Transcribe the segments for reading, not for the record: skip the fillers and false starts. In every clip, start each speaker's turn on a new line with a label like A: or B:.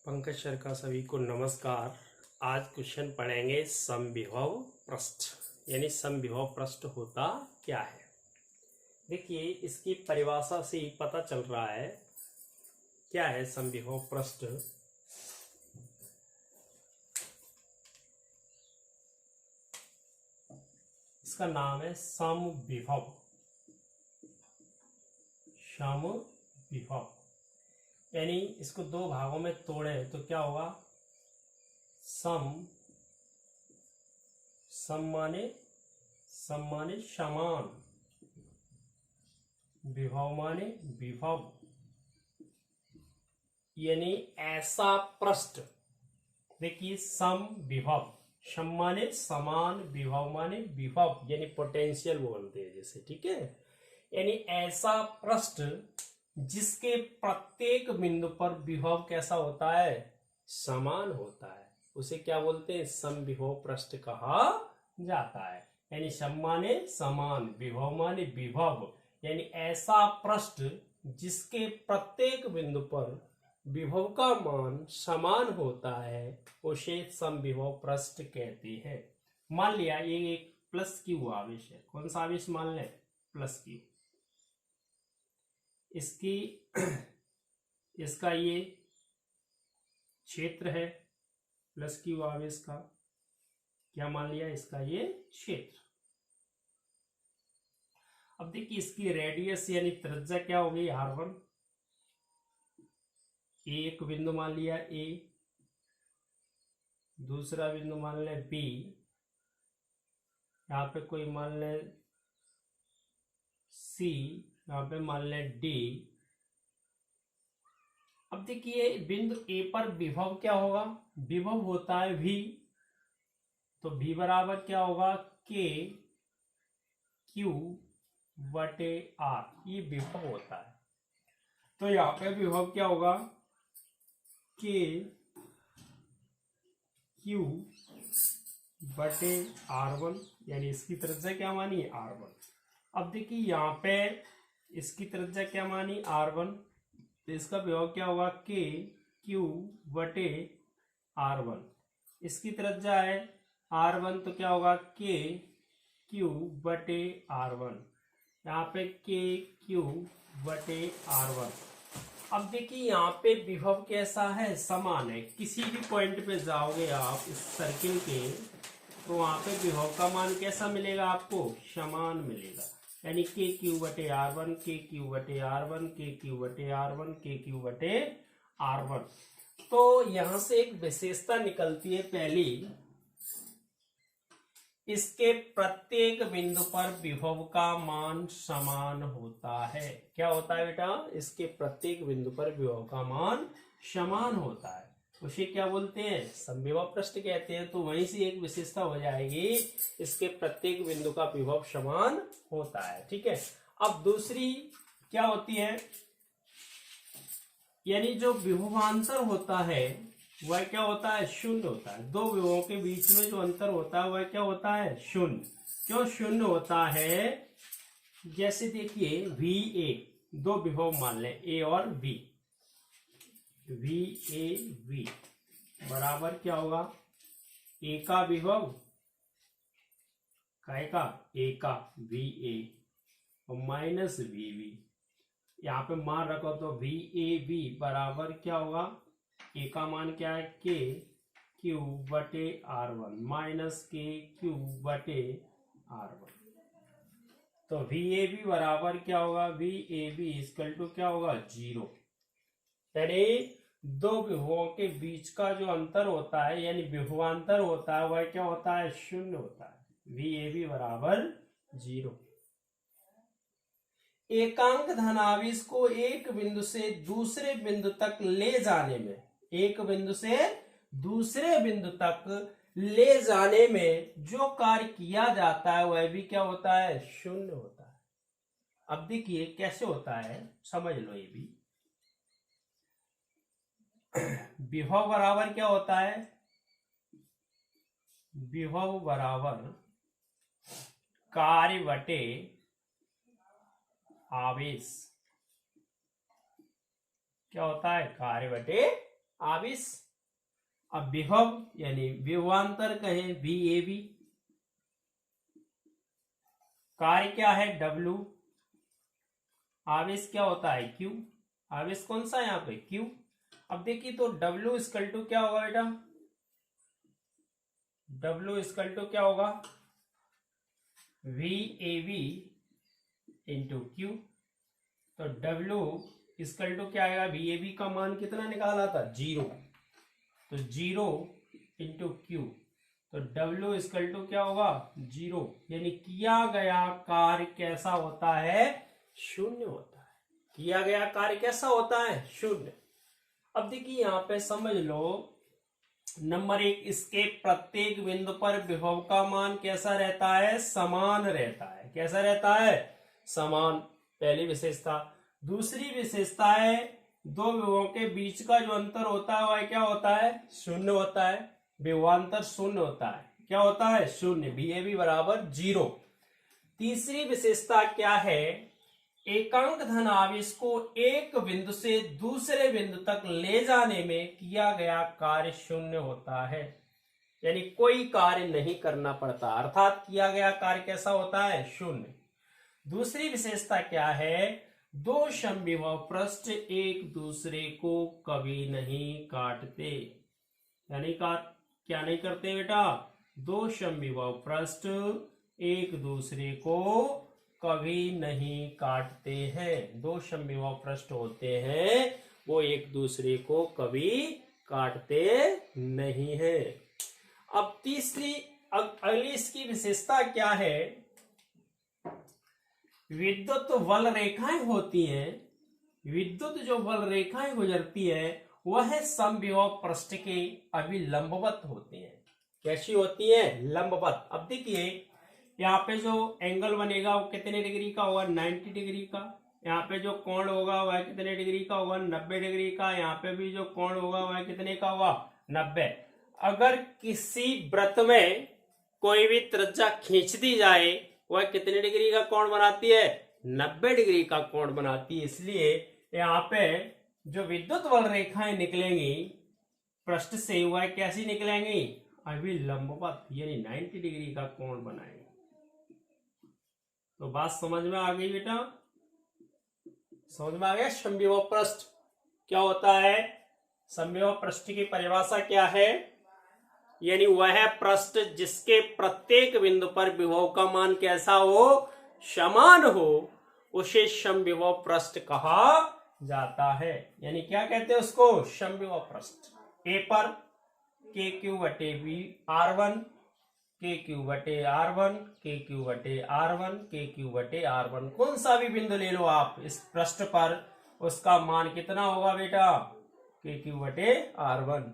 A: Pankaj sir का सभी को नमस्कार। आज क्वेश्चन पढ़ेंगे समविभव पृष्ठ, यानी समविभव पृष्ठ होता क्या है। देखिए, इसकी परिभाषा से ही पता चल रहा है क्या है समविभव पृष्ठ। इसका नाम है समविभव। समविभव यानी इसको दो भागों में तोड़े तो क्या होगा, सम माने समान, विभव माने विभव, यानी ऐसा पृष्ठ। देखिए, सम विभव, सम माने समान, विभव माने विभव, यानी पोटेंशियल बोलते हैं जैसे, ठीक है। यानी ऐसा पृष्ठ जिसके प्रत्येक बिंदु पर विभव कैसा होता है, समान होता है, उसे क्या बोलते हैं, समविभव पृष्ठ कहा जाता है। यानी सम माने समान, विभव माने विभव, यानी ऐसा पृष्ठ जिसके प्रत्येक बिंदु पर विभव का मान समान होता है उसे समविभव पृष्ठ कहते हैं। मान लिया ये एक प्लस क्यू आवेश है। कौन सा आवेश मान लें, प्लस क्यू। इसका ये क्षेत्र है, प्लस क्यू आवेश का क्या मान लिया, इसका ये क्षेत्र। अब देखिए, इसकी रेडियस यानी त्रिज्या क्या होगी, r1। एक बिंदु मान लिया A, दूसरा बिंदु मान ले B, यहाँ पे कोई मान ले C, यहाँ पे मान ले D। अब देखिए, बिंदु A पर विभव क्या होगा, विभव होता है V, तो V बराबर क्या होगा, K Q बटे R, ये विभव होता है। तो यहाँ पे विभव क्या होगा, K Q बटे R1, यानी इसकी त्रिज्या क्या मानी, R1। अब देखिए, यहाँ पे इसकी त्रिज्या क्या मानी, R1, तो इसका विभव क्या होगा, K Q बटे R1। इसकी त्रिज्या है R1, तो क्या होगा, K Q बटे R1, यहाँ पे K Q बटे R1। अब देखिए, यहाँ पे विभव कैसा है, समान है। किसी भी पॉइंट पे जाओगे आप इस सर्किल के, तो वहां पे विभव का मान कैसा मिलेगा आपको, समान मिलेगा। यानी K Q बटे R1, K Q बटे R1, K Q बटे R1, K Q बटे R1। तो यहां से एक विशेषता निकलती है पहली, इसके प्रत्येक बिंदु पर विभव का मान समान होता है। क्या होता है बेटा, इसके प्रत्येक बिंदु पर विभव का मान समान होता है, उसे क्या बोलते हैं, समविभव पृष्ठ कहते हैं। तो वहीं से एक विशेषता हो जाएगी, इसके प्रत्येक बिंदु का विभव समान होता है, ठीक है। अब दूसरी क्या होती है, यानी जो विभवांतर होता है वह क्या होता है, शून्य होता है। दो विभवों के बीच में जो अंतर होता है वह क्या होता है, शून्य। क्यों शून्य होता है, जैसे देखिए VA, दो विभव मान लें A और B, VAV बराबर क्या होगा, A का विभव काय का, A का VA और माइनस VB। यहाँ पे मान रखो तो VAB बराबर क्या होगा, A का मान क्या है, K Q बटे R1 माइनस K Q बटे R1। तो VAB बराबर क्या होगा, VAB इक्वल टू क्या होगा, 0। यानी दो विभवों के बीच का जो अंतर होता है, यानी विभवांतर होता है, वह क्या होता है, शून्य होता है। VAB बराबर 0। एकांक धनावेश को एक बिंदु से दूसरे बिंदु तक ले जाने में, एक बिंदु से दूसरे बिंदु तक ले जाने में जो कार्य किया जाता है वह भी क्या होता है, शून्य होता है। अब देखिए कैसे होता है, समझ लो। ये भी विभव बराबर क्या होता है, विभव बराबर कार्य बटे आवेश। क्या होता है, कार्य बटे आवेश। अब विभव यानी विभवांतर कहें VAB, कार्य क्या है W, आवेश क्या होता है Q, आवेश कौन सा है यहाँ पे Q। अब देखिए तो W इक्वल टू क्या होगा बेटा, W इक्वल टू क्या होगा VAB इंटू Q। तो W इक्वल टू क्या आएगा, VAB का मान कितना निकाला था 0, तो 0 इंटू Q, तो W इक्वल टू क्या होगा 0, यानी किया गया कार्य कैसा होता है, शून्य होता है। किया गया कार्य कैसा होता है, शून्य। अब देखिए यहां पे समझ लो, नंबर 1, इसके प्रत्येक बिंदु पर विभव का मान कैसा रहता है, समान रहता है। कैसा रहता है, समान, पहली विशेषता। दूसरी विशेषता है, दो विभवों के बीच का जो अंतर होता है वह क्या होता है, शून्य होता है। विभवांतर शून्य होता है, क्या होता है, शून्य, VAB बराबर 0। तीसरी विशेषता क्या है, एकांक धन आवेश को एक बिंदु से दूसरे बिंदु तक ले जाने में किया गया कार्य शून्य होता है, यानी कोई कार्य नहीं करना पड़ता, अर्थात किया गया कार्य कैसा होता है, शून्य। दूसरी विशेषता क्या है, दो समविभव पृष्ठ एक दूसरे को कभी नहीं काटते, यानी क्या नहीं करते बेटा, दो समविभव पृष्ठ एक दूसरे को कभी नहीं काटते हैं। दो समविभव पृष्ठ होते हैं वो एक दूसरे को कभी काटते नहीं है। अब तीसरी, अगली इसकी विशेषता क्या है, विद्युत बल रेखाएं होती हैं, विद्युत जो बल रेखाएं गुजरती है वह समविभव पृष्ठ के अभिलंबवत होती हैं। कैसी होती है, लंबवत। अब देखिए यहाँ पे जो एंगल बनेगा वो कितने डिग्री का होगा, 90 डिग्री का। यहाँ पे जो कोण होगा वह कितने डिग्री का होगा, 90 डिग्री का। यहाँ पे भी जो कोण होगा वह कितने का होगा, 90। अगर किसी वृत्त में कोई भी त्रिज्या खींच दी जाए वह कितने डिग्री का कोण बनाती है, 90 डिग्री का कोण बनाती है। इसलिए यहाँ पे जो विद्युत बल रेखाएं निकलेंगी पृष्ठ से वह कैसी निकलेंगी, अभिलंबवत, यानी 90 डिग्री का कोण बनाएंगे। तो बात समझ में आ गई बेटा, समझ में आ गया। समविभव पृष्ठ क्या होता है, समविभव पृष्ठ की परिभाषा क्या है, यानी वह पृष्ठ जिसके प्रत्येक बिंदु पर विभव का मान कैसा हो, समान हो, उसे समविभव पृष्ठ कहा जाता है। यानी क्या कहते हैं उसको, समविभव पृष्ठ। ए पर KQ/V R1, KQ/R1, KQ/R1, KQ/R1, कौन सा भी बिंदु ले लो आप इस पृष्ठ पर, उसका मान कितना होगा बेटा, KQ/R1।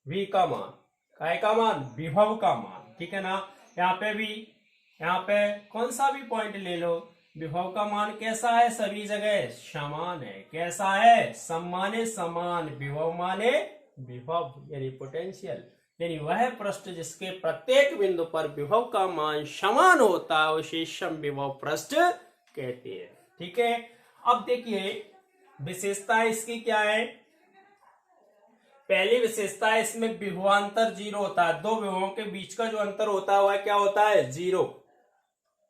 A: V का मान, काय का मान, विभव का मान, ठीक है ना। यहाँ पे भी, यहाँ पे कौन सा भी पॉइंट ले लो, विभव का मान कैसा है, सभी जगह समान है। कैसा है, सम्माने समान, विभव माने विभव, यानी पोटेंशियल। यानी वह पृष्ठ जिसके प्रत्येक बिंदु पर विभव का मान समान होता है उसे समविभव पृष्ठ कहते हैं, ठीक है। अब देखिए विशेषता इसकी क्या है, पहली विशेषता है इसमें विभवांतर 0 होता है। दो विभवों के बीच का जो अंतर होता है वह क्या होता है, 0।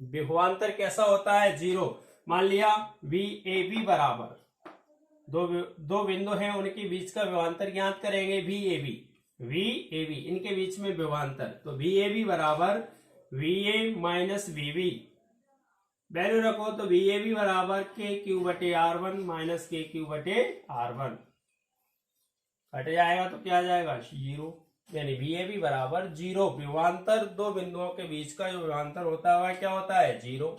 A: विभवांतर कैसा होता है, 0। मान लिया VAB बराबर, दो बिंदु हैं उनके बीच का विभवांतर ज्ञात करेंगे, VAB इनके बीच में विभवांतर, तो VAB बराबर VA माइनस VB, वैल्यू रखो तो VAB बराबर KQ/R1 माइनस KQ/R1, कट जाएगा तो क्या आ जाएगा, 0, यानी VAB बराबर 0। विभवांतर दो बिंदुओं के बीच का जो विभवांतर होता है वह क्या होता है, 0।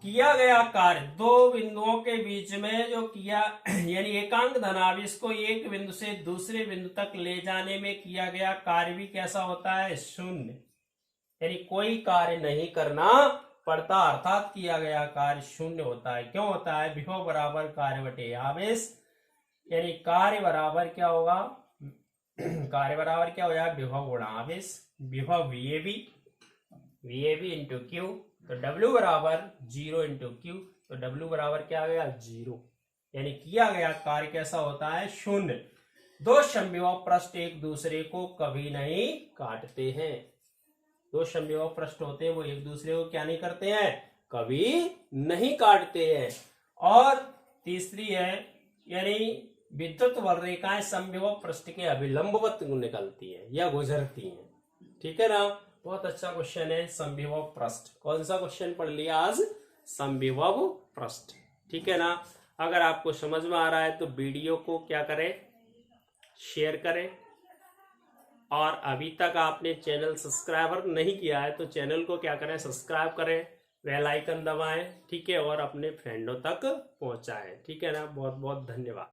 A: किया गया कार्य, दो बिंदुओं के बीच में जो किया, यानी एकांक धनावेश को एक बिंदु से दूसरे बिंदु तक ले जाने में किया गया कार्य भी कैसा होता है, शून्य, यानी कोई कार्य नहीं करना पड़ता, अर्थात किया गया कार्य शून्य होता है। क्यों होता है, विभव बराबर कार्य बटे आवेश, यानी कार्य बराबर क्या होगा, कार्य बराबर क्या हो जाएगा, विभव गुणा आवेश। विभव VAB इंटू Q, तो W बराबर 0 इंटू Q, तो W बराबर क्या आ गया, 0, यानी किया गया कार्य कैसा होता है, शून्य। दो समविभव पृष्ठ एक दूसरे को कभी नहीं काटते हैं। दो समविभव पृष्ठ होते हैं वो एक दूसरे को क्या नहीं करते हैं, कभी नहीं काटते हैं। और तीसरी है यानी विद्युत वल रेखाएं समविभव पृष्ठ के अभिलंबवत निकलती है या गुजरती हैं। ठीक है ना, बहुत अच्छा क्वेश्चन है समविभव पृष्ठ। कौन सा क्वेश्चन पढ़ लिया आज, समविभव पृष्ठ। ठीक है ना, अगर आपको समझ में आ रहा है तो वीडियो को क्या करें, शेयर करें। और अभी तक आपने चैनल सब्सक्राइबर नहीं किया है तो चैनल को क्या करें, सब्सक्राइब करें, बेल आइकन दबाएं। ठीक है, और अपने फ्रेंडों तक पहुंचाएं। ठीक है ना, बहुत बहुत धन्यवाद।